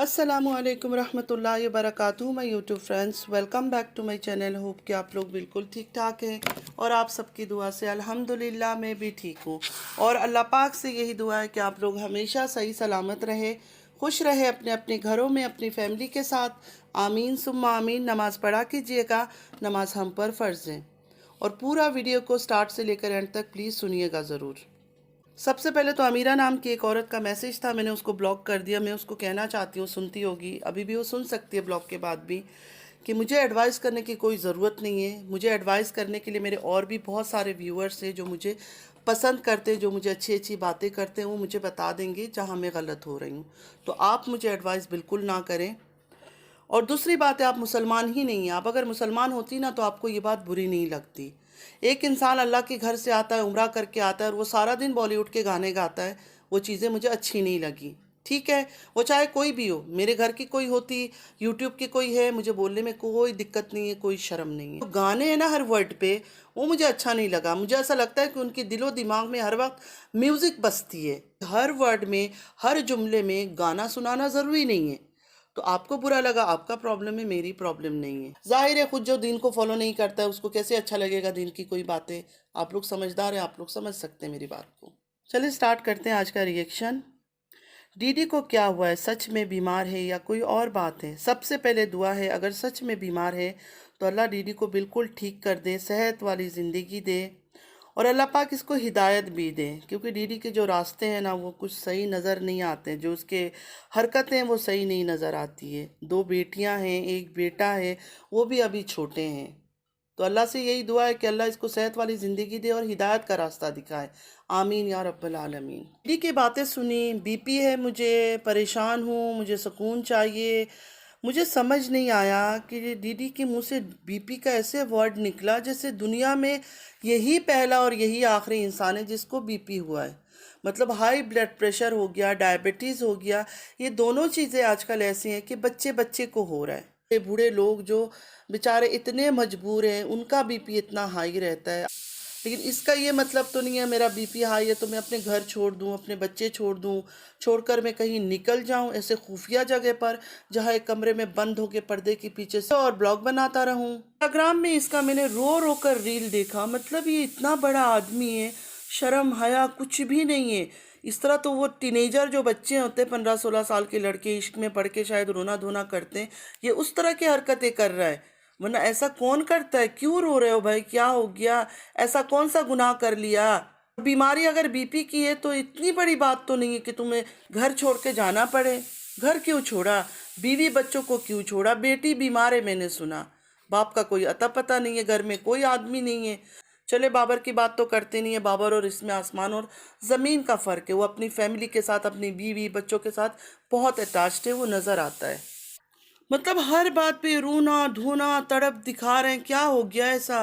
अस्सलामुअलैकुम रहमतुल्लाहि वबरकातुहू। My YouTube friends, welcome back to my channel. Hope कि आप लोग बिल्कुल ठीक ठाक हैं और आप सबकी दुआ से अल्हम्दुलिल्लाह मैं भी ठीक हूँ। और अल्लाह पाक से यही दुआ है कि आप लोग हमेशा सही सलामत रहे, खुश रहे अपने अपने घरों में अपनी फैमिली के साथ। आमीन सुम्मा आमीन। नमाज़ पढ़ा कीजिएगा, नमाज हम पर फ़र्ज़ है। और पूरा वीडियो को स्टार्ट से लेकर एंड तक प्लीज़ सुनिएगा ज़रूर। सबसे पहले तो अमीरा नाम की एक औरत का मैसेज था, मैंने उसको ब्लॉक कर दिया। मैं उसको कहना चाहती हूँ, सुनती होगी, अभी भी वो सुन सकती है ब्लॉक के बाद भी, कि मुझे एडवाइस करने की कोई ज़रूरत नहीं है। मुझे एडवाइस करने के लिए मेरे और भी बहुत सारे व्यूअर्स हैं जो मुझे पसंद करते हैं, जो मुझे अच्छी अच्छी बातें करते हैं। वो मुझे बता देंगे जहाँ मैं गलत हो रही हूँ। तो आप मुझे एडवाइस बिल्कुल ना करें। और दूसरी बात है, आप मुसलमान ही नहीं हैं। आप अगर मुसलमान होती ना तो आपको ये बात बुरी नहीं लगती। एक इंसान अल्लाह के घर से आता है, उम्रा करके आता है, और वो सारा दिन बॉलीवुड के गाने गाता है, वो चीज़ें मुझे अच्छी नहीं लगी। ठीक है, वो चाहे कोई भी हो, मेरे घर की कोई होती, यूट्यूब की कोई है, मुझे बोलने में कोई दिक्कत नहीं है, कोई शर्म नहीं है। तो गाने हैं ना हर वर्ड पे, वो मुझे अच्छा नहीं लगा। मुझे ऐसा लगता है कि उनके दिलो दिमाग में हर वक्त म्यूज़िक बजती है। हर वर्ड में, हर जुमले में गाना सुनाना ज़रूरी नहीं है। तो आपको बुरा लगा, आपका प्रॉब्लम है, मेरी प्रॉब्लम नहीं है। जाहिर है, खुद जो दीन को फॉलो नहीं करता है उसको कैसे अच्छा लगेगा दीन की कोई बातें। आप लोग समझदार हैं, आप लोग समझ सकते हैं मेरी बात को। चलिए स्टार्ट करते हैं आज का रिएक्शन। दीदी को क्या हुआ है? सच में बीमार है या कोई और बात है? सबसे पहले दुआ है, अगर सच में बीमार है तो अल्लाह दीदी को बिल्कुल ठीक कर दे, सेहत वाली ज़िंदगी दे, और अल्लाह पाक इसको हिदायत भी दे। क्योंकि दीदी के जो रास्ते हैं ना वो कुछ सही नज़र नहीं आते, जो उसके हरकतें हैं वो सही नहीं नज़र आती है। 2 बेटियां हैं, एक बेटा है, वो भी अभी छोटे हैं। तो अल्लाह से यही दुआ है कि अल्लाह इसको सेहत वाली ज़िंदगी दे और हिदायत का रास्ता दिखाए। आमीन या रब्बल आलमीन। दीदी की बातें सुनी, बीपी है, मुझे परेशान हूँ, मुझे सुकून चाहिए। मुझे समझ नहीं आया कि दीदी के मुंह से बीपी का ऐसे वर्ड निकला जैसे दुनिया में यही पहला और यही आखिरी इंसान है जिसको बीपी हुआ है। मतलब हाई ब्लड प्रेशर हो गया, डायबिटीज़ हो गया, ये दोनों चीज़ें आजकल ऐसी हैं कि बच्चे बच्चे को हो रहा है। ये बूढ़े लोग जो बेचारे इतने मजबूर हैं, उनका बीपी इतना हाई रहता है। लेकिन इसका ये मतलब तो नहीं है मेरा बीपी हाई है तो मैं अपने घर छोड़ दूं, अपने बच्चे छोड़ दूं, छोड़कर मैं कहीं निकल जाऊं ऐसे खुफिया जगह पर, जहां एक कमरे में बंद होके पर्दे के पीछे से और ब्लॉग बनाता रहूं। इंस्टाग्राम में इसका मैंने रो रो कर रील देखा। मतलब ये इतना बड़ा आदमी है, शर्म हया कुछ भी नहीं है। इस तरह तो वो टीनेजर जो बच्चे होते हैं, 15-16 साल के लड़के, इश्क में पड़ के शायद रोना धोना करते हैं, ये उस तरह की हरकतें कर रहा है। वरना ऐसा कौन करता है? क्यों रो रहे हो भाई, क्या हो गया? ऐसा कौन सा गुनाह कर लिया? बीमारी अगर बीपी की है तो इतनी बड़ी बात तो नहीं है कि तुम्हें घर छोड़ के जाना पड़े। घर क्यों छोड़ा? बीवी बच्चों को क्यों छोड़ा? बेटी बीमार है, मैंने सुना, बाप का कोई अता पता नहीं है, घर में कोई आदमी नहीं है। चले बाबर की बात तो करते नहीं है, बाबर और इसमें आसमान और ज़मीन का फ़र्क है। वो अपनी फैमिली के साथ, अपनी बीवी बच्चों के साथ बहुत अटैच्ड है, वो नज़र आता है। मतलब हर बात पे रोना धोना तड़प दिखा रहे हैं। क्या हो गया ऐसा?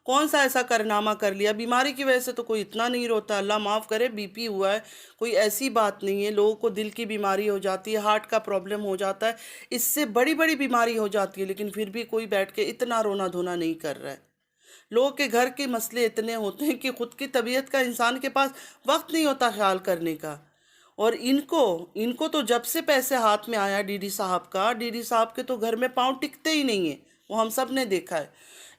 कौन सा ऐसा कारनामा कर लिया? बीमारी की वजह से तो कोई इतना नहीं रोता, अल्लाह माफ़ करे। बीपी हुआ है, कोई ऐसी बात नहीं है। लोगों को दिल की बीमारी हो जाती है, हार्ट का प्रॉब्लम हो जाता है, इससे बड़ी बड़ी बीमारी हो जाती है, लेकिन फिर भी कोई बैठ के इतना रोना धोना नहीं कर रहा है। लोगों के घर के मसले इतने होते हैं कि खुद की तबीयत का इंसान के पास वक्त नहीं होता ख्याल करने का। और इनको इनको तो जब से पैसे हाथ में आया डीडी साहब का, डीडी साहब के तो घर में पाँव टिकते ही नहीं है, वो हम सब ने देखा है।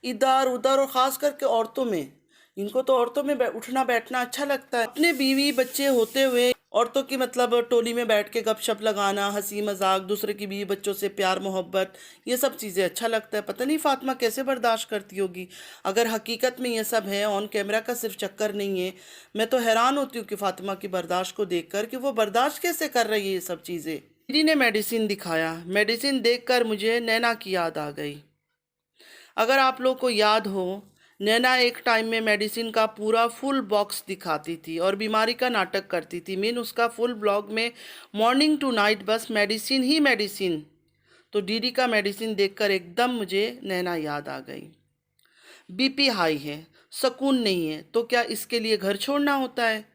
इधर उधर, और ख़ास करके औरतों में, इनको तो औरतों में उठना बैठना अच्छा लगता है। अपने बीवी बच्चे होते हुए औरतों की मतलब टोली में बैठ के गपशप लगाना, हंसी मजाक, दूसरे की बीवी बच्चों से प्यार मोहब्बत, ये सब चीज़ें अच्छा लगता है। पता नहीं फातिमा कैसे बर्दाश्त करती होगी। अगर हकीकत में ये सब है, ऑन कैमरा का सिर्फ चक्कर नहीं है, मैं तो हैरान होती हूँ कि फातिमा की बर्दाश्त को देखकर कि वो बर्दाश्त कैसे कर रही है ये सब चीज़ें। दीदी ने मेडिसिन दिखाया, मेडिसिन देखकर मुझे नैना की याद आ गई। अगर आप लोग को याद हो, नैना एक टाइम में मेडिसिन का पूरा फुल बॉक्स दिखाती थी और बीमारी का नाटक करती थी। मीन उसका फुल ब्लॉग में मॉर्निंग टू नाइट बस मेडिसिन ही मेडिसिन। तो दीदी का मेडिसिन देखकर एकदम मुझे नैना याद आ गई। बीपी हाई है, सुकून नहीं है, तो क्या इसके लिए घर छोड़ना होता है?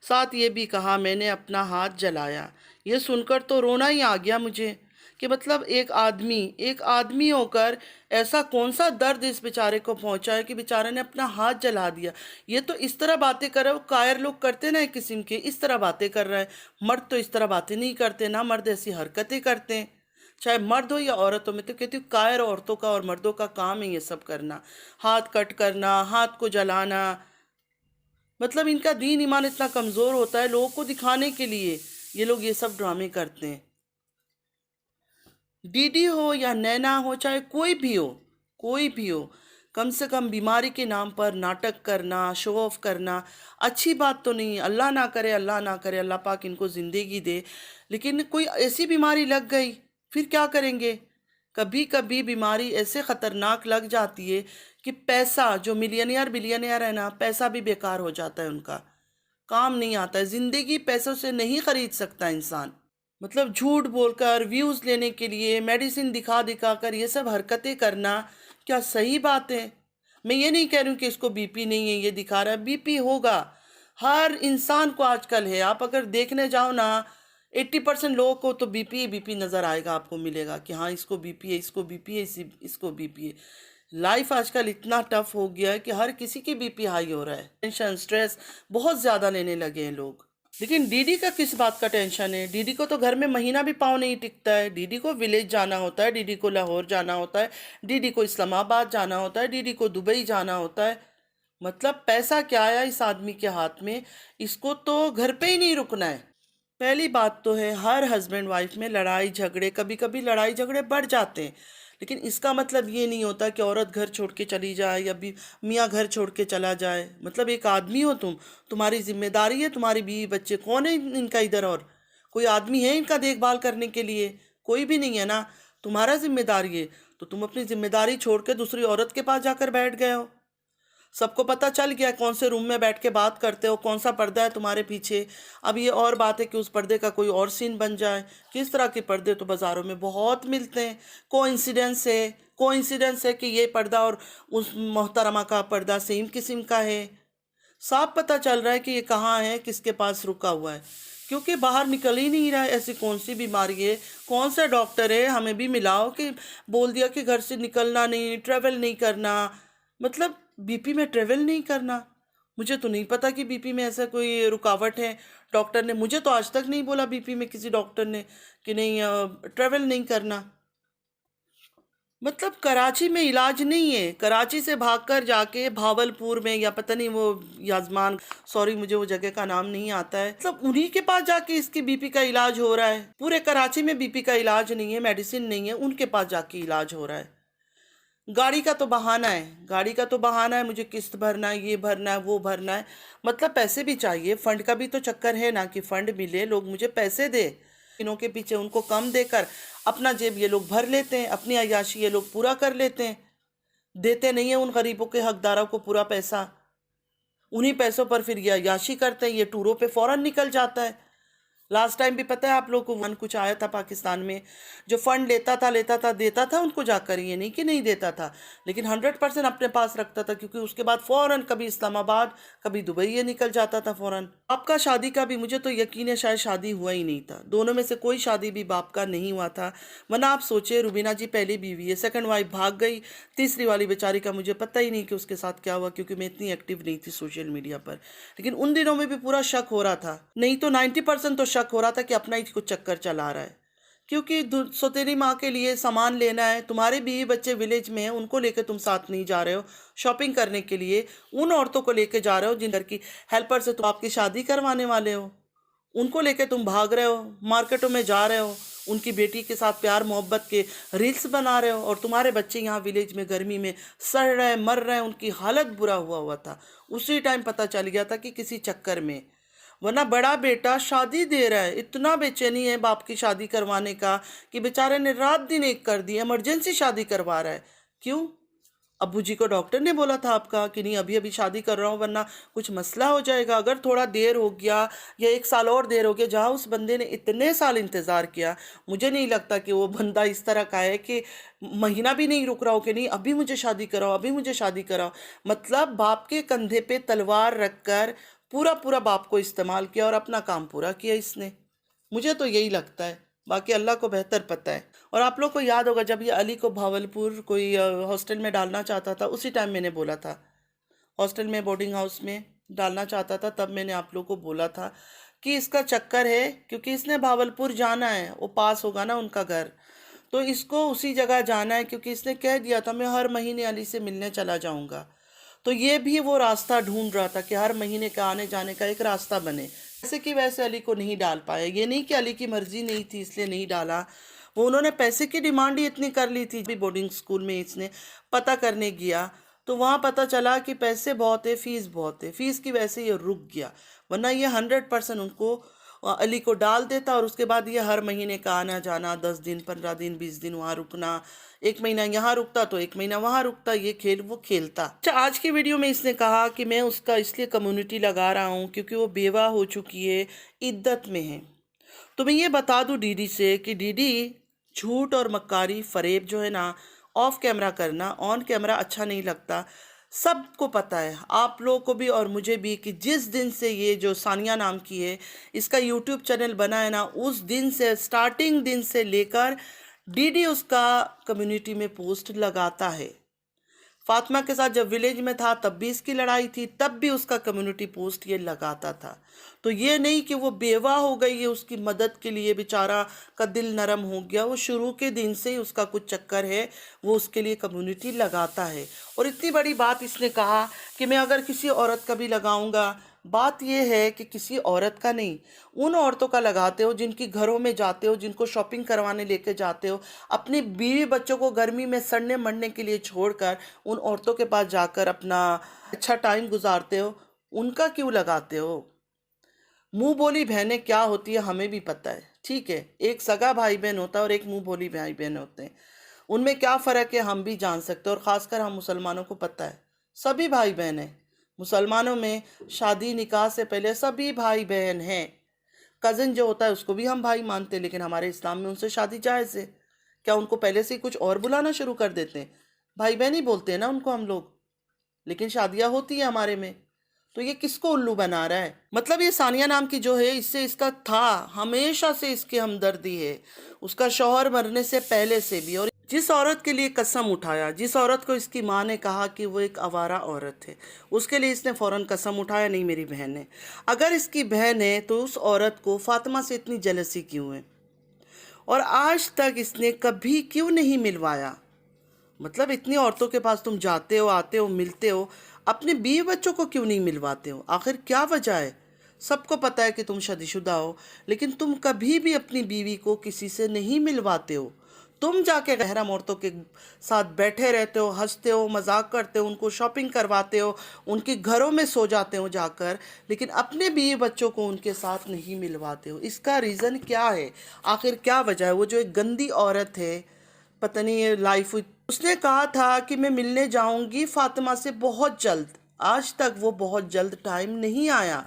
साथ ये भी कहा मैंने अपना हाथ जलाया। ये सुनकर तो रोना ही आ गया मुझे। کہ مطلب ایک آدمی ہو کر ایسا کون سا درد اس بیچارے کو پہنچا ہے کہ بیچارے نے اپنا ہاتھ جلا دیا. یہ تو اس طرح باتیں کر رہا ہے، قائر لوگ کرتے نا ایک قسم کے، اس طرح باتیں کر رہا ہے. مرد تو اس طرح باتیں نہیں کرتے، نہ مرد ایسی حرکتیں کرتے ہیں، چاہے مرد ہو یا عورت ہو. میں تو کہتی ہوں قائر عورتوں کا اور مردوں کا کام ہے یہ سب کرنا، ہاتھ کٹ کرنا، ہاتھ کو جلانا. مطلب ان کا دین ایمان اتنا کمزور ہوتا ہے، لوگوں کو دکھانے کے لیے یہ لوگ یہ سب ڈرامے کرتے ہیں. ڈی ڈی ہو یا نینا ہو، چاہے کوئی بھی ہو، کم سے کم بیماری کے نام پر ناٹک کرنا، شو آف کرنا اچھی بات تو نہیں ہے. اللہ نہ کرے، اللہ پاک ان کو زندگی دے. لیکن کوئی ایسی بیماری لگ گئی پھر کیا کریں گے؟ کبھی کبھی بیماری ایسے خطرناک لگ جاتی ہے کہ پیسہ، جو ملینئر بلینئر ہے نا، پیسہ بھی بیکار ہو جاتا ہے، ان کا کام نہیں آتا ہے. زندگی پیسوں سے نہیں خرید سکتا انسان. مطلب جھوٹ بول کر ویوز لینے کے لیے میڈیسن دکھا دکھا کر یہ سب حرکتیں کرنا کیا صحیح بات ہے؟ میں یہ نہیں کہہ رہی ہوں کہ اس کو بی پی نہیں ہے، یہ دکھا رہا ہے. بی پی ہوگا، ہر انسان کو آج کل ہے. آپ اگر دیکھنے جاؤ نا 80% لوگوں کو تو بی پی نظر آئے گا، آپ کو ملے گا کہ ہاں اس کو بی پی ہے، اس کو بی پی ہے، اس کو بی پی ہے. لائف آج کل اتنا ٹف ہو گیا ہے کہ ہر کسی کی بی پی ہائی ہو رہا ہے. ٹینشن، سٹریس بہت زیادہ لینے لگے ہیں لوگ. لیکن ڈی ڈی کا کس بات کا ٹینشن ہے؟ ڈی ڈی کو تو گھر میں مہینہ بھی پاؤں نہیں ٹکتا ہے. ڈی ڈی کو ولیج جانا ہوتا ہے، ڈی ڈی کو لاہور جانا ہوتا ہے، ڈی ڈی کو اسلام آباد جانا ہوتا ہے، ڈی ڈی کو دبئی جانا ہوتا ہے. مطلب پیسہ کیا آیا اس آدمی کے ہاتھ میں، اس کو تو گھر پہ ہی نہیں رکنا ہے. پہلی بات تو ہے ہر ہسبینڈ وائف میں لڑائی جھگڑے، کبھی کبھی لڑائی جھگڑے بڑھ جاتے ہیں، لیکن اس کا مطلب یہ نہیں ہوتا کہ عورت گھر چھوڑ کے چلی جائے یا میاں گھر چھوڑ کے چلا جائے. مطلب ایک آدمی ہو تمہاری ذمہ داری ہے، تمہاری بیوی بچے کون ہے ان کا ادھر؟ اور کوئی آدمی ہے ان کا دیکھ بھال کرنے کے لیے؟ کوئی بھی نہیں ہے نا. تمہارا ذمہ داری ہے تو تم اپنی ذمہ داری چھوڑ کے دوسری عورت کے پاس جا کر بیٹھ گئے ہو. سب کو پتہ چل گیا کون سے روم میں بیٹھ کے بات کرتے ہو، کون سا پردہ ہے تمہارے پیچھے. اب یہ اور بات ہے کہ اس پردے کا کوئی اور سین بن جائے. کس طرح کے پردے تو بازاروں میں بہت ملتے ہیں. کوئنسیڈنس ہے کہ یہ پردہ اور اس محترمہ کا پردہ سیم قسم کا ہے. صاف پتہ چل رہا ہے کہ یہ کہاں ہے، کس کے پاس رکا ہوا ہے، کیونکہ باہر نکل ہی نہیں رہا ہے. ایسی کون سی بیماری ہے، کون سا ڈاکٹر ہے ہمیں بھی ملاؤ کہ بول دیا کہ گھر سے نکلنا نہیں، ٹریول نہیں کرنا. مطلب بی پی میں ٹریول نہیں کرنا، مجھے تو نہیں پتا کہ بی پی میں ایسا کوئی رکاوٹ ہے. ڈاکٹر نے مجھے تو آج تک نہیں بولا بی پی میں کسی ڈاکٹر نے کہ نہیں ٹریول نہیں کرنا. مطلب کراچی میں علاج نہیں ہے، کراچی سے بھاگ کر جا کے بھاولپور میں یا پتہ نہیں وہ یازمان، سوری مجھے وہ جگہ کا نام نہیں آتا ہے، مطلب انہی کے پاس جا کے اس کی بی پی کا علاج ہو رہا ہے. پورے کراچی میں بی پی کا علاج نہیں ہے، میڈیسن نہیں ہے، ان کے پاس جا کے علاج ہو رہا ہے. گاڑی کا تو بہانہ ہے، مجھے قسط بھرنا ہے، یہ بھرنا ہے، وہ بھرنا ہے. مطلب پیسے بھی چاہیے، فنڈ کا بھی تو چکر ہے نا کہ فنڈ ملے، لوگ مجھے پیسے دے. انہوں کے پیچھے ان کو کم دے کر اپنا جیب یہ لوگ بھر لیتے ہیں، اپنی عیاشی یہ لوگ پورا کر لیتے ہیں. دیتے نہیں ہیں ان غریبوں کے حقداروں کو پورا پیسہ. انہی پیسوں پر پھر یہ عیاشی کرتے ہیں، یہ ٹوروں پہ فوراً نکل جاتا ہے. لاسٹ ٹائم بھی پتہ ہے آپ لوگوں کو کچھ آیا تھا پاکستان میں، جو فنڈ دیتا تھا ان کو جا کر، یہ نہیں کہ نہیں دیتا تھا، لیکن 100% اپنے پاس رکھتا تھا، کیونکہ اس کے بعد فوراً کبھی اسلام آباد کبھی دبئی یہ نکل جاتا تھا فوراً. آپ کا شادی کا بھی مجھے تو یقین ہے شاید شادی ہوا ہی نہیں تھا، دونوں میں سے کوئی شادی بھی باپ کا نہیں ہوا تھا. ورنہ آپ سوچے روبینہ جی پہلی بیوی ہے، سیکنڈ وائف بھاگ گئی، تیسری والی بیچاری کا مجھے پتہ ہی نہیں کہ اس کے ساتھ کیا ہوا، کیونکہ میں اتنی ایکٹیو نہیں تھی سوشل میڈیا پر. لیکن ان دنوں میں بھی پورا شک ہو رہا تھا، نہیں تو 90% تو شک ہو رہا تھا کہ اپنا ہی کچھ چکر چلا رہا ہے. کیونکہ سوتیلی ماں کے لیے سامان لینا ہے، تمہارے بیوی بچے ولیج میں ہیں، ان کو لے کے تم ساتھ نہیں جا رہے ہو شاپنگ کرنے کے لیے، ان عورتوں کو لے کے جا رہے ہو جن گھر کی ہیلپر سے تم آپ کی شادی کروانے والے ہو، ان کو لے کے تم بھاگ رہے ہو، مارکیٹوں میں جا رہے ہو، ان کی بیٹی کے ساتھ پیار محبت کے ریلز بنا رہے ہو، اور تمہارے بچے یہاں ولیج میں گرمی میں سڑ رہے مر رہے، ان کی حالت برا ہوا تھا. اسی ٹائم پتہ چل گیا تھا کہ کسی چکر میں. ورنہ بڑا بیٹا شادی دے رہا ہے، اتنا بے چینی ہے باپ کی شادی کروانے کا کہ بیچارے نے رات دن ایک کر دی، ایمرجنسی شادی کروا رہا ہے. کیوں؟ ابو جی کو ڈاکٹر نے بولا تھا آپ کا کہ نہیں ابھی شادی کر رہا ہوں ورنہ کچھ مسئلہ ہو جائے گا. اگر تھوڑا دیر ہو گیا یا 1 سال اور دیر ہو گیا، جہاں اس بندے نے اتنے سال انتظار کیا، مجھے نہیں لگتا کہ وہ بندہ اس طرح کا ہے کہ مہینہ بھی نہیں رک رہا ہو کہ نہیں ابھی مجھے شادی کراؤ، ابھی مجھے شادی کراؤ. مطلب باپ کے کندھے پہ تلوار رکھ کر پورا باپ کو استعمال کیا اور اپنا کام پورا کیا اس نے. مجھے تو یہی لگتا ہے. باقی اللہ کو بہتر پتہ ہے۔ اور آپ لوگ کو یاد ہوگا جب یہ علی کو بھاولپور کوئی ہاسٹل میں ڈالنا چاہتا تھا، اسی ٹائم میں نے بولا تھا، ہاسٹل میں بورڈنگ ہاؤس میں ڈالنا چاہتا تھا، تب میں نے آپ لوگ کو بولا تھا کہ اس کا چکر ہے، کیونکہ اس نے بھاولپور جانا ہے، وہ پاس ہوگا نا ان کا گھر، تو اس کو اسی جگہ جانا ہے، کیونکہ اس نے کہہ دیا تھا میں ہر مہینے علی سے ملنے چلا جاؤں گا۔ تو یہ بھی وہ راستہ ڈھونڈ رہا تھا کہ ہر مہینے کا آنے جانے کا ایک راستہ بنے، جیسے کہ ویسے علی کو نہیں ڈال پائے۔ یہ نہیں کہ علی کی مرضی نہیں تھی اس لیے نہیں ڈالا، وہ انہوں نے پیسے کی ڈیمانڈ ہی اتنی کر لی تھی۔ بھی بورڈنگ سکول میں اس نے پتہ کرنے گیا تو وہاں پتہ چلا کہ پیسے بہت ہے، فیس بہت ہے، فیس کی وجہ سے یہ رک گیا، ورنہ یہ 100% ان کو علی کو ڈال دیتا، اور اس کے بعد یہ ہر مہینے کا آنا جانا، 10 دن 15 دن 20 دن وہاں رکنا، ایک مہینہ یہاں رکتا تو ایک مہینہ وہاں رکتا، یہ کھیل وہ کھیلتا۔ اچھا، آج کی ویڈیو میں اس نے کہا کہ میں اس کا اس لیے کمیونٹی لگا رہا ہوں کیونکہ وہ بیوہ ہو چکی ہے، عدت میں ہے۔ تو میں یہ بتا دوں ڈی ڈی سے کہ ڈی ڈی جھوٹ اور مکاری فریب جو ہے نا آف کیمرہ کرنا، آن کیمرہ اچھا نہیں لگتا۔ سب کو پتہ ہے، آپ لوگوں کو بھی اور مجھے بھی، کہ جس دن سے یہ جو ثانیہ نام کی ہے اس کا یوٹیوب چینل بنا ہے نا، اس دن سے سٹارٹنگ دن سے لے کر ڈی ڈی اس کا کمیونٹی میں پوسٹ لگاتا ہے۔ فاطمہ کے ساتھ جب ولیج میں تھا تب بھی اس کی لڑائی تھی، تب بھی اس کا کمیونٹی پوسٹ یہ لگاتا تھا۔ تو یہ نہیں کہ وہ بیوہ ہو گئی ہے، اس کی مدد کے لیے بیچارہ کا دل نرم ہو گیا، وہ شروع کے دن سے ہی اس کا کچھ چکر ہے، وہ اس کے لیے کمیونٹی لگاتا ہے۔ اور اتنی بڑی بات اس نے کہا کہ میں اگر کسی عورت کا بھی لگاؤں گا، بات یہ ہے کہ کسی عورت کا نہیں، ان عورتوں کا لگاتے ہو جن کی گھروں میں جاتے ہو، جن کو شاپنگ کروانے لے کے جاتے ہو، اپنی بیوی بچوں کو گرمی میں سڑنے مرنے کے لیے چھوڑ کر ان عورتوں کے پاس جا کر اپنا اچھا ٹائم گزارتے ہو، ان کا کیوں لگاتے ہو؟ منہ بولی بہنیں کیا ہوتی ہے ہمیں بھی پتہ ہے، ٹھیک ہے، ایک سگا بھائی بہن ہوتا ہے اور ایک منہ بولی بھائی بہن ہوتے ہیں، ان میں کیا فرق ہے ہم بھی جان سکتے ہیں، اور خاص کر ہم مسلمانوں کو پتہ ہے، سبھی بھائی بہن ہیں مسلمانوں میں، شادی نکاح سے پہلے سبھی بھائی بہن ہیں۔ کزن جو ہوتا ہے اس کو بھی ہم بھائی مانتے ہیں، لیکن ہمارے اسلام میں ان سے شادی جائز ہے۔ کیا ان کو پہلے سے ہی کچھ اور بلانا شروع کر دیتے ہیں؟ بھائی بہن ہی بولتے ہیں نا ان کو ہم لوگ، لیکن شادیاں ہوتی ہیں ہمارے میں۔ تو یہ کس کو الو بنا رہا ہے؟ مطلب یہ ثانیہ نام کی جو ہے، اس سے اس کا تھا ہمیشہ سے اس کی ہمدردی ہے، اس کا شوہر مرنے سے پہلے سے بھی۔ اور جس عورت کے لیے قسم اٹھایا، جس عورت کو اس کی ماں نے کہا کہ وہ ایک آوارہ عورت ہے، اس کے لیے اس نے فوراً قسم اٹھایا نہیں میری بہن ہے۔ اگر اس کی بہن ہے تو اس عورت کو فاطمہ سے اتنی جلسی کیوں ہے؟ اور آج تک اس نے کبھی کیوں نہیں ملوایا؟ مطلب اتنی عورتوں کے پاس تم جاتے ہو، آتے ہو، ملتے ہو، اپنے بیوی بچوں کو کیوں نہیں ملواتے ہو؟ آخر کیا وجہ ہے؟ سب کو پتہ ہے کہ تم شادی شدہ ہو، لیکن تم کبھی بھی اپنی بیوی کو کسی سے نہیں ملواتے ہو۔ تم جا کے محرم عورتوں کے ساتھ بیٹھے رہتے ہو، ہنستے ہو، مذاق کرتے ہو، ان کو شاپنگ کرواتے ہو، ان کے گھروں میں سو جاتے ہو جا کر، لیکن اپنے بیوی بچوں کو ان کے ساتھ نہیں ملواتے ہو۔ اس کا ریزن کیا ہے؟ آخر کیا وجہ ہے؟ وہ جو ایک گندی عورت ہے، پتہ نہیں یہ لائف ہوئی، اس نے کہا تھا کہ میں ملنے جاؤں گی فاطمہ سے بہت جلد، آج تک وہ بہت جلد ٹائم نہیں آیا۔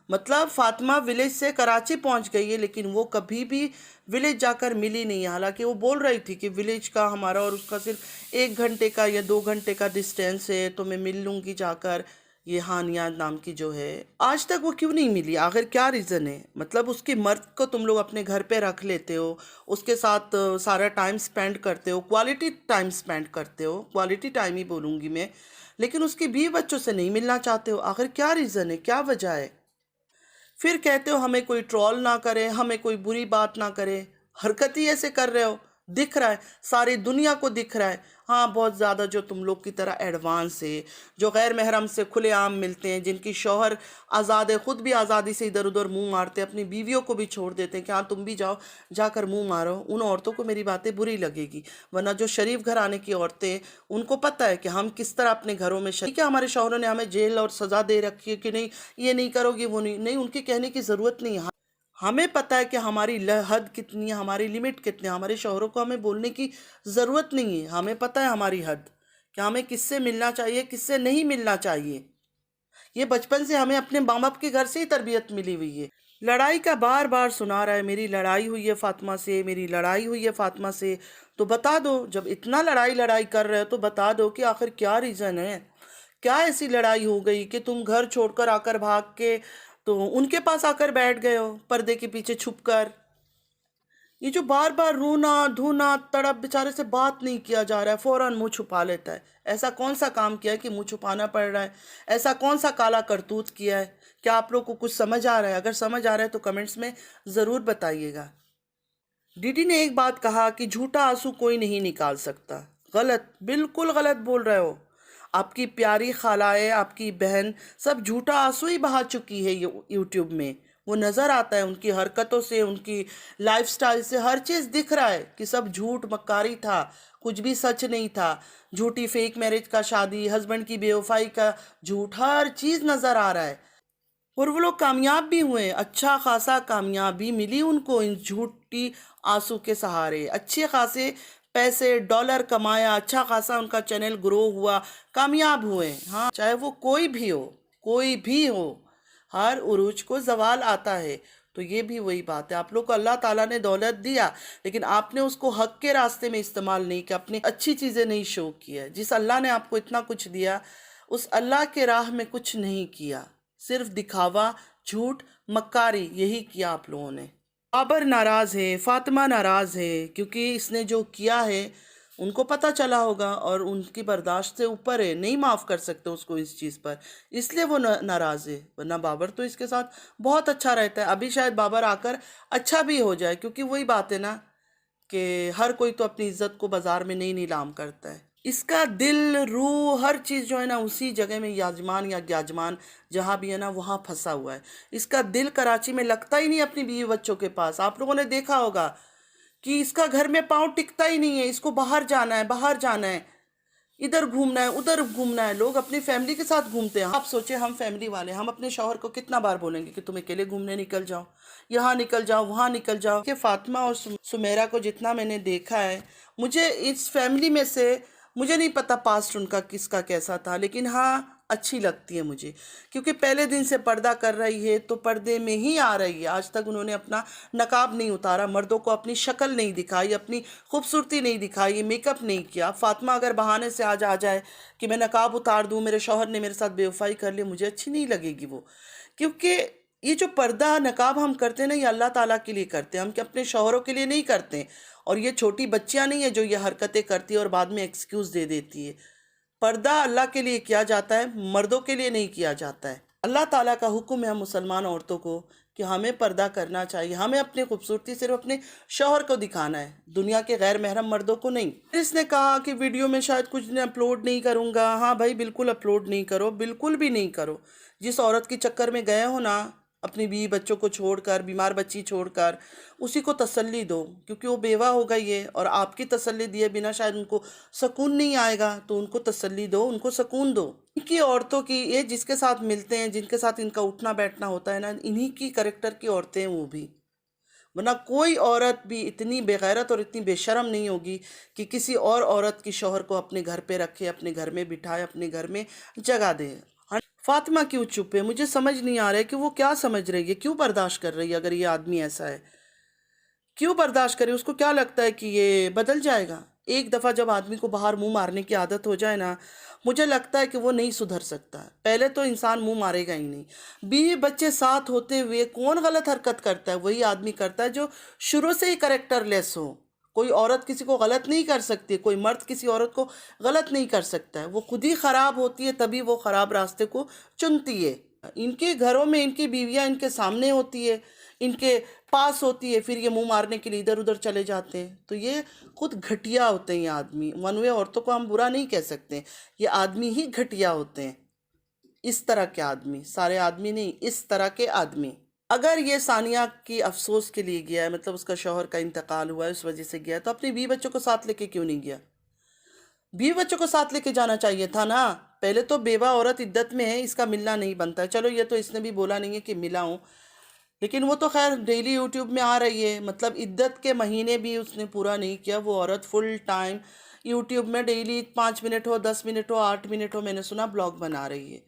مطلب فاطمہ ولیج سے کراچی پہنچ گئی ہے، لیکن وہ کبھی بھی ولیج جا کر ملی نہیں ہے، حالانکہ وہ بول رہی تھی کہ ولیج کا ہمارا اور اس کا صرف 1 گھنٹے کا یا 2 گھنٹے کا ڈسٹینس ہے، تو میں مل لوں گی جا کر۔ یہ ہانیہ نام کی جو ہے، آج تک وہ کیوں نہیں ملی؟ آخر کیا ریزن ہے؟ مطلب اس کی مرد کو تم لوگ اپنے گھر پہ رکھ لیتے ہو، اس کے ساتھ سارا ٹائم سپینڈ کرتے ہو، کوالٹی ٹائم سپینڈ کرتے ہو، کوالٹی ٹائم ہی بولوں گی میں، لیکن اس کی بیوی بچوں سے نہیں ملنا چاہتے ہو۔ آخر کیا ریزن ہے؟ کیا وجہ ہے؟ پھر کہتے ہو ہمیں کوئی ٹرول نہ کرے، ہمیں کوئی بری بات نہ کرے، حرکت ہی ایسے کر رہے ہو، دکھ رہا ہے، ساری دنیا کو دکھ رہا ہے۔ ہاں، بہت زیادہ جو تم لوگ کی طرح ایڈوانس ہے، جو غیر محرم سے کھلے عام ملتے ہیں، جن کی شوہر آزاد ہے، خود بھی آزادی سے ادھر ادھر منہ مارتے ہیں، اپنی بیویوں کو بھی چھوڑ دیتے ہیں کہ ہاں تم بھی جاؤ، جا کر منہ مارو، ان عورتوں کو میری باتیں بری لگے گی۔ ورنہ جو شریف گھرانے کی عورتیں، ان کو پتہ ہے کہ ہم کس طرح اپنے گھروں میں ٹھیک ہے، ہمارے شوہروں نے ہمیں جیل اور سزا دے رکھی ہے کہ نہیں یہ نہیں کرو گی، وہ نہیں، ان کے کہنے کی ضرورت نہیں ہے۔ ہمیں پتہ ہے کہ ہماری حد کتنی ہے، ہماری لمٹ کتنی ہے، ہمارے شوہروں کو ہمیں بولنے کی ضرورت نہیں ہے، ہمیں پتہ ہے ہماری حد، کہ ہمیں کس سے ملنا چاہیے، کس سے نہیں ملنا چاہیے۔ یہ بچپن سے ہمیں اپنے ماں باپ کے گھر سے ہی تربیت ملی ہوئی ہے۔ لڑائی کا بار بار سنا رہا ہے، میری لڑائی ہوئی ہے فاطمہ سے، میری لڑائی ہوئی ہے فاطمہ سے، تو بتا دو، جب اتنا لڑائی کر رہے ہو تو بتا دو کہ آخر کیا ریزن ہے؟ کیا ایسی لڑائی ہو گئی کہ تم گھر چھوڑ کر آ کر بھاگ کے تو ان کے پاس آ کر بیٹھ گئے ہو، پردے کے پیچھے چھپ کر؟ ये जो बार बार रोना धोना तड़प, बेचारे से बात नहीं किया जा रहा है, फौरन मुंह छुपा लेता है। ऐसा कौन सा काम किया है कि मुंह छुपाना पड़ रहा है? ऐसा कौन सा काला करतूत किया है? क्या आप लोग को कुछ समझ आ रहा है? अगर समझ आ रहा है तो कमेंट्स में ज़रूर बताइएगा। डीडी ने एक बात कहा कि झूठा आंसू कोई नहीं निकाल सकता। गलत, बिल्कुल गलत बोल रहे हो। आपकी प्यारी खालाएं, आपकी बहन सब झूठा आंसू ही बहा चुकी है यूट्यूब में। वो नज़र आता है उनकी हरकतों से, उनकी लाइफस्टाइल से, हर चीज़ दिख रहा है कि सब झूठ मक्कारी था, कुछ भी सच नहीं था। झूठी फेक मैरिज का शादी, हस्बैंड की बेवफाई का झूठ, हर चीज़ नज़र आ रहा है। और वो लोग कामयाब भी हुए, अच्छा खासा कामयाबी मिली उनको इन झूठी आंसू के सहारे। अच्छे खासे पैसे डॉलर कमाया, अच्छा खासा उनका चैनल ग्रो हुआ, कामयाब हुए। हाँ, चाहे वो कोई भी हो, कोई भी हो, हर उरूज को जवाल आता है। तो ये भी वही बात है, आप लोग को अल्लाह ताला ने दौलत दिया, लेकिन आपने उसको हक के रास्ते में इस्तेमाल नहीं किया, अपनी अच्छी चीज़ें नहीं शो किया। जिस अल्लाह ने आपको इतना कुछ दिया, उस अल्लाह के राह में कुछ नहीं किया, सिर्फ दिखावा, झूठ, मक्कारी, यही किया आप लोगों ने। बाबर नाराज़ है, फातिमा नाराज़ है, क्योंकि इसने जो किया है उनको पता चला होगा और उनकी बर्दाश्त से ऊपर है, नहीं माफ़ कर सकते उसको इस चीज़ पर, इसलिए वो नाराज़ है। वरना बाबर तो इसके साथ बहुत अच्छा रहता है। अभी शायद बाबर आकर अच्छा भी हो जाए, क्योंकि वही बात है ना कि हर कोई तो अपनी इज्जत को बाजार में नहीं नीलाम करता है। इसका दिल, रूह, हर चीज़ जो है ना उसी जगह में याजमान या ग्याजमान जहाँ भी है ना वहाँ फंसा हुआ है। इसका दिल कराची में लगता ही नहीं अपनी बीवी बच्चों के पास। आप लोगों ने देखा होगा कि इसका घर में पाँव टिकता ही नहीं है, इसको बाहर जाना है, बाहर जाना है, इधर घूमना है, उधर घूमना है। लोग अपनी फैमिली के साथ घूमते हैं। आप सोचे हम फैमिली वाले, हम अपने शौहर को कितना बार बोलेंगे कि तुम अकेले घूमने निकल जाओ, यहाँ निकल जाओ, वहाँ निकल जाओ। कि फातिमा और सुमेरा को जितना मैंने देखा है, मुझे इस फैमिली में से, मुझे नहीं पता पास्ट उनका किसका कैसा था, लेकिन हाँ अच्छी लगती है मुझे, क्योंकि पहले दिन से पर्दा कर रही है तो पर्दे में ही आ रही है। आज तक उन्होंने अपना नकाब नहीं उतारा, मर्दों को अपनी शक्ल नहीं दिखाई, अपनी खूबसूरती नहीं दिखाई, मेकअप नहीं किया। फातिमा अगर बहाने से आज आ जाए कि मैं नकाब उतार दूँ, मेरे शौहर ने मेरे साथ बेवफाई कर ली, मुझे अच्छी नहीं लगेगी वो। क्योंकि ये जो पर्दा नकाब हम करते हैं ना, ये अल्लाह ताला के लिए करते हैं, हम कि अपने शौहरों के लिए नहीं करते। और ये छोटी बच्चियां नहीं है जो ये हरकतें करती है और बाद में एक्सक्यूज़ दे देती है। पर्दा अल्लाह के लिए किया जाता है, मर्दों के लिए नहीं किया जाता है। अल्लाह ताला का हुक्म है हम मुसलमान औरतों को कि हमें पर्दा करना चाहिए, हमें अपनी खूबसूरती सिर्फ अपने शौहर को दिखाना है, दुनिया के गैर महरम मर्दों को नहीं। इसने कहा कि वीडियो में शायद कुछ दिन अपलोड नहीं करूँगा। हाँ भाई, बिल्कुल अपलोड नहीं करो, बिल्कुल भी नहीं करो। जिस औरत के चक्कर में गए हो ना, अपनी बीवी बच्चों को छोड़कर, बीमार बच्ची छोड़कर, उसी को तसल्ली दो, क्योंकि वो बेवा हो गई है और आपकी तसल्ली दिए बिना शायद उनको सुकून नहीं आएगा। तो उनको तसल्ली दो, उनको सुकून दो। इनकी औरतों की, ये जिसके साथ मिलते हैं, जिनके साथ इनका उठना बैठना होता है ना, इन्हीं की कैरेक्टर की औरतें हैं वो भी। वरना कोई औरत भी इतनी बेगैरत और इतनी बेशर्म नहीं होगी कि किसी और औरत की शौहर को अपने घर पे रखे, अपने घर में बिठाए, अपने घर में जगह दे। फातिमा क्यों चुप है? मुझे समझ नहीं आ रहा है कि वो क्या समझ रही है, क्यों बर्दाश्त कर रही है। अगर ये आदमी ऐसा है, क्यों बर्दाश्त करे? उसको क्या लगता है कि ये बदल जाएगा? एक दफ़ा जब आदमी को बाहर मुंह मारने की आदत हो जाए ना, मुझे लगता है कि वो नहीं सुधर सकता। पहले तो इंसान मुंह मारेगा ही नहीं। बीवी बच्चे साथ होते हुए कौन गलत हरकत करता है? वही आदमी करता है जो शुरू से ही करेक्टर लेस हो। कोई औरत किसी को गलत नहीं कर सकती, कोई मर्द किसी औरत को गलत नहीं कर सकता है। वो खुद ही ख़राब होती है, तभी वो ख़राब रास्ते को चुनती है। इनके घरों में इनकी बीवियां इनके सामने होती है, इनके पास होती है, फिर ये मुंह मारने के लिए इधर उधर चले जाते हैं। तो ये खुद घटिया होते हैं ये आदमी। वनवे औरतों को हम बुरा नहीं कह सकते, ये आदमी ही घटिया होते हैं। इस तरह के आदमी, सारे आदमी नहीं, इस तरह के आदमी। अगर ये सानिया की अफसोस के लिए गया है, मतलब उसका शौहर का इंतकाल हुआ है उस वजह से गया है, तो अपने बीवी बच्चों को साथ लेके क्यों नहीं गया? बीवी बच्चों को साथ लेके जाना चाहिए था ना। पहले तो बेवा औरत इद्दत में है, इसका मिलना नहीं बनता है। चलो ये तो इसने भी बोला नहीं है कि मिला हूँ, लेकिन वो तो खैर डेली यूट्यूब में आ रही है। मतलब इद्दत के महीने भी उसने पूरा नहीं किया। वो औरत फुल टाइम यूट्यूब में डेली 5 मिनट हो, 10 मिनट हो, 8 मिनट हो, मैंने सुना ब्लॉग बना रही है।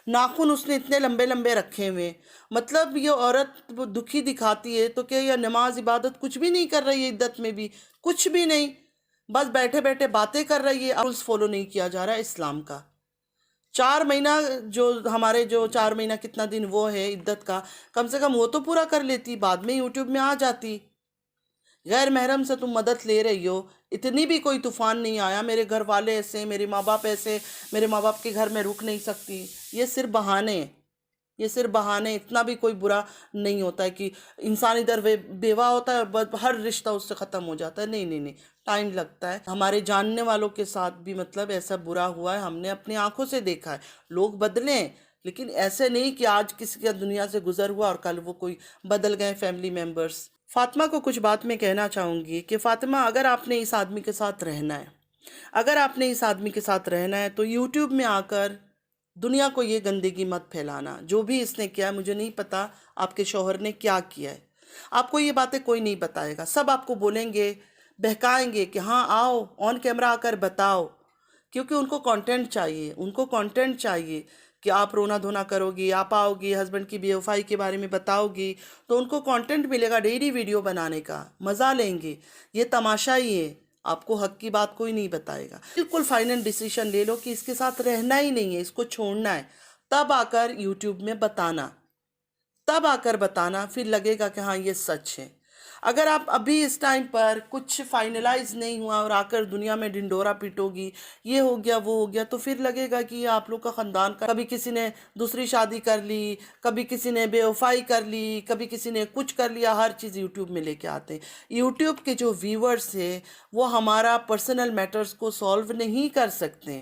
नाखून उसने इतने लंबे लंबे रखे हुए। मतलब ये औरत वो दुखी दिखाती है तो क्या यह नमाज इबादत कुछ भी नहीं कर रही है? इद्दत में भी कुछ भी नहीं, बस बैठे बैठे बातें कर रही है। रूल्स फॉलो नहीं किया जा रहा है इस्लाम का। 4 महीना, जो हमारे जो 4 महीना कितना दिन वो है इद्दत का, कम से कम वो तो पूरा कर लेती, बाद में यूट्यूब में आ जाती। गैर महरम से तुम मदद ले रही हो, इतनी भी कोई तूफ़ान नहीं आया, मेरे घर वाले ऐसे, मेरे माँ बाप ऐसे, मेरे माँ बाप के घर में रुक नहीं सकती, ये सिर्फ बहाने हैं, ये सिर्फ बहाने। इतना भी कोई बुरा नहीं होता है कि इंसान इधर बेवा होता है और हर रिश्ता उससे ख़त्म हो जाता है। नहीं नहीं नहीं, टाइम लगता है। हमारे जानने वालों के साथ भी मतलब ऐसा बुरा हुआ है, हमने अपनी आंखों से देखा है। लोग बदलें, लेकिन ऐसे नहीं कि आज किसी का दुनिया से गुजर हुआ और कल वो कोई बदल गए फैमिली मेम्बर्स। फातिमा को कुछ बात मैं कहना चाहूँगी कि फातिमा, अगर आपने इस आदमी के साथ रहना है, अगर आपने इस आदमी के साथ रहना है तो यूट्यूब में आकर दुनिया को ये गंदगी मत फैलाना। जो भी इसने किया है, मुझे नहीं पता आपके शौहर ने क्या किया है, आपको ये बातें कोई नहीं बताएगा। सब आपको बोलेंगे, बहकाएंगे कि हाँ आओ ऑन कैमरा आकर बताओ, क्योंकि उनको कंटेंट चाहिए, उनको कंटेंट चाहिए कि आप रोना धोना करोगी, आप आओगी हस्बैंड की बेवफाई के बारे में बताओगी, तो उनको कंटेंट मिलेगा डेली वीडियो बनाने का, मज़ा लेंगे। ये तमाशा ही है, आपको हक की बात कोई नहीं बताएगा। बिल्कुल फाइनल डिसीजन ले लो कि इसके साथ रहना ही नहीं है, इसको छोड़ना है, तब आकर यूट्यूब में बताना, तब आकर बताना, फिर लगेगा कि हाँ ये सच है। अगर आप अभी इस टाइम पर कुछ फाइनलाइज नहीं हुआ और आकर दुनिया में ढिंढोरा पीटोगी, ये हो गया वो हो गया, तो फिर लगेगा कि ये आप लोग का ख़ानदान का, कभी किसी ने दूसरी शादी कर ली, कभी किसी ने बेवफाई कर ली, कभी किसी ने कुछ कर लिया, हर चीज़ यूट्यूब में लेके आते हैं। यूट्यूब के जो व्यूअर्स हैं वो हमारा पर्सनल मैटर्स को सॉल्व नहीं कर सकते,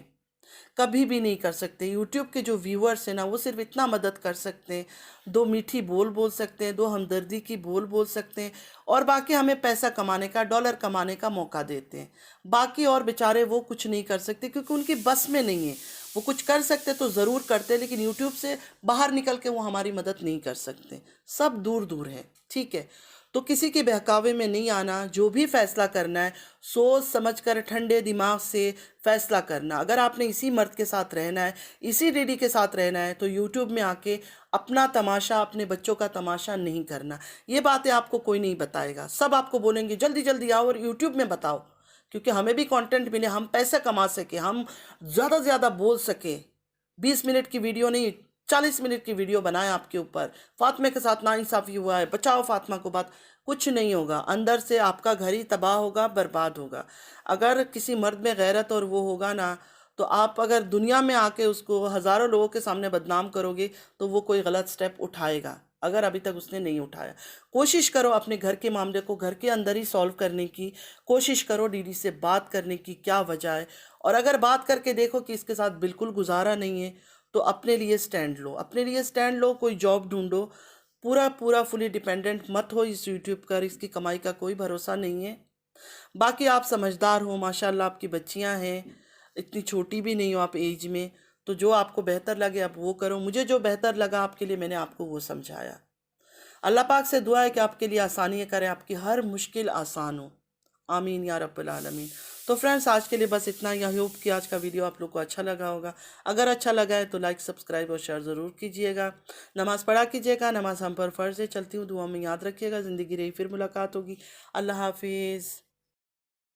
कभी भी नहीं कर सकते। यूट्यूब के जो व्यूअर्स हैं ना, वो सिर्फ इतना मदद कर सकते हैं, दो मीठी बोल बोल सकते हैं, दो हमदर्दी की बोल बोल सकते हैं, और बाकी हमें पैसा कमाने का, डॉलर कमाने का मौका देते हैं। बाकी और बेचारे वो कुछ नहीं कर सकते, क्योंकि उनकी बस में नहीं है। वो कुछ कर सकते तो ज़रूर करते, लेकिन यूट्यूब से बाहर निकल के वो हमारी मदद नहीं कर सकते। सब दूर दूर है, ठीक है। तो किसी के बहकावे में नहीं आना, जो भी फैसला करना है सोच समझकर ठंडे दिमाग से फैसला करना। अगर आपने इसी मर्द के साथ रहना है, इसी लेडी के साथ रहना है, तो यूट्यूब में आके अपना तमाशा, अपने बच्चों का तमाशा नहीं करना। ये बातें आपको कोई नहीं बताएगा, सब आपको बोलेंगे जल्दी जल्दी आओ और यूट्यूब में बताओ, क्योंकि हमें भी कंटेंट मिले, हम पैसे कमा सके, हम ज़्यादा से ज़्यादा बोल सके। 20 मिनट की वीडियो नहीं, 40 मिनट की वीडियो बनाए आपके ऊपर, फातिमा के साथ नाइंसाफ़ी हुआ है, बचाओ फातिमा को। बात कुछ नहीं होगा, अंदर से आपका घर ही तबाह होगा, बर्बाद होगा। अगर किसी मर्द में गैरत और वो होगा ना, तो आप अगर दुनिया में आके उसको हज़ारों लोगों के सामने बदनाम करोगे तो वो कोई गलत स्टेप उठाएगा, अगर अभी तक उसने नहीं उठाया। कोशिश करो अपने घर के मामले को घर के अंदर ही सॉल्व करने की, कोशिश करो दीदी से बात करने की, क्या वजह है। और अगर बात करके देखो कि इसके साथ बिल्कुल गुजारा नहीं है, तो अपने लिए स्टैंड लो, अपने लिए स्टैंड लो, कोई जॉब ढूंढो। पूरा पूरा फुली डिपेंडेंट मत हो इस यूट्यूब पर, इसकी कमाई का कोई भरोसा नहीं है। बाकी आप समझदार हो माशाल्लाह, आपकी बच्चियां हैं, इतनी छोटी भी नहीं हो आप एज में, तो जो आपको बेहतर लगे आप वो करो। मुझे जो बेहतर लगा आपके लिए मैंने आपको वो समझाया। अल्लाह पाक से दुआ है कि आपके लिए आसानी करे, आपकी हर मुश्किल आसान हो। आमीन या रब्बुल आलमीन। तो फ्रेंड्स, आज के लिए बस इतना ही। आई होप कि आज का वीडियो आप लोग को अच्छा लगा होगा। अगर अच्छा लगा है तो लाइक, सब्सक्राइब और शेयर ज़रूर कीजिएगा। नमाज़ पढ़ा कीजिएगा, नमाज़ हम पर फ़र्ज़ है। चलती हूँ, दुआ में याद रखिएगा। ज़िंदगी रही फिर मुलाकात होगी। अल्लाह हाफिज़।